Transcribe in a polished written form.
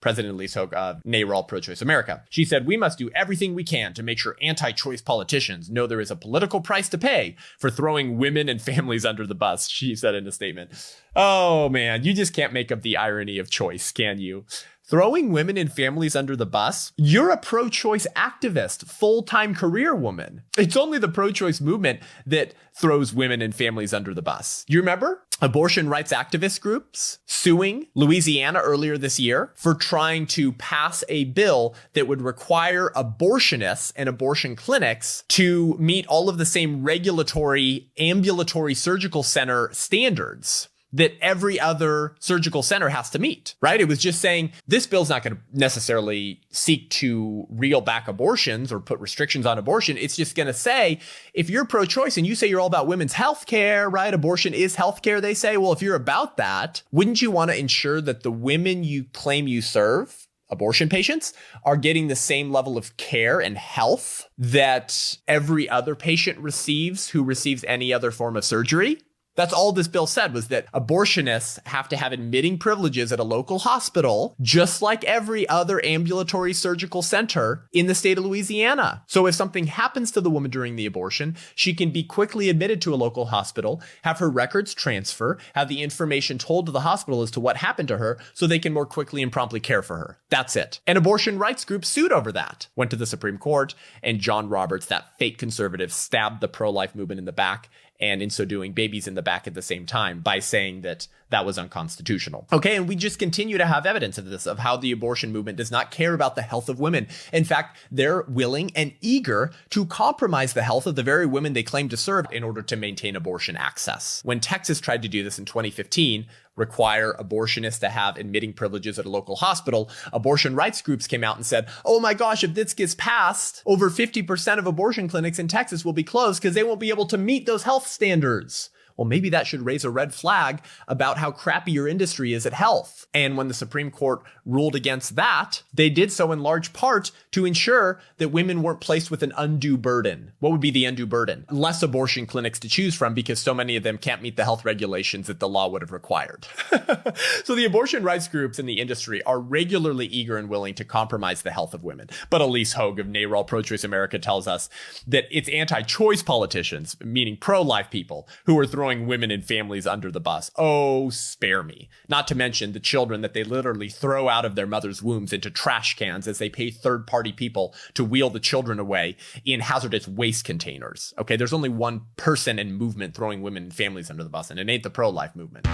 President Elise Hogue of NARAL Pro-Choice America. She said, "We must do everything we can to make sure anti-choice politicians know there is a political price to pay for throwing women and families under the bus," she said in a statement. Oh man, you just can't make up the irony of choice, can you? Throwing women and families under the bus? You're a pro-choice activist, full-time career woman. It's only the pro-choice movement that throws women and families under the bus. You remember abortion rights activist groups suing Louisiana earlier this year for trying to pass a bill that would require abortionists and abortion clinics to meet all of the same regulatory ambulatory surgical center standards that every other surgical center has to meet, right? It was just saying this bill's not going to necessarily seek to reel back abortions or put restrictions on abortion. It's just going to say, if you're pro-choice and you say you're all about women's health care, right? Abortion is health care, they say. Well, if you're about that, wouldn't you want to ensure that the women you claim you serve, abortion patients, are getting the same level of care and health that every other patient receives who receives any other form of surgery? That's all this bill said, was that abortionists have to have admitting privileges at a local hospital, just like every other ambulatory surgical center in the state of Louisiana. So if something happens to the woman during the abortion, she can be quickly admitted to a local hospital, have her records transfer, have the information told to the hospital as to what happened to her so they can more quickly and promptly care for her. That's it. And abortion rights groups sued over that, went to the Supreme Court, and John Roberts, that fake conservative, stabbed the pro-life movement in the back, and in so doing, babies in the back at the same time, by saying that that was unconstitutional. Okay, and we just continue to have evidence of this, of how the abortion movement does not care about the health of women. In fact, they're willing and eager to compromise the health of the very women they claim to serve in order to maintain abortion access. When Texas tried to do this in 2015, require abortionists to have admitting privileges at a local hospital, abortion rights groups came out and said, oh my gosh, if this gets passed, over 50% of abortion clinics in Texas will be closed because they won't be able to meet those health standards. Well, maybe that should raise a red flag about how crappy your industry is at health. And when the Supreme Court ruled against that, they did so in large part to ensure that women weren't placed with an undue burden. What would be the undue burden? Less abortion clinics to choose from because so many of them can't meet the health regulations that the law would have required. So the abortion rights groups in the industry are regularly eager and willing to compromise the health of women. But Elise Hogue of NARAL Pro-Choice America tells us that it's anti-choice politicians, meaning pro-life people, who are throwing women and families under the bus. Oh, spare me. Not to mention the children that they literally throw out of their mother's wombs into trash cans as they pay third-party people to wheel the children away in hazardous waste containers. Okay, there's only one person and movement throwing women and families under the bus, and it ain't the pro-life movement.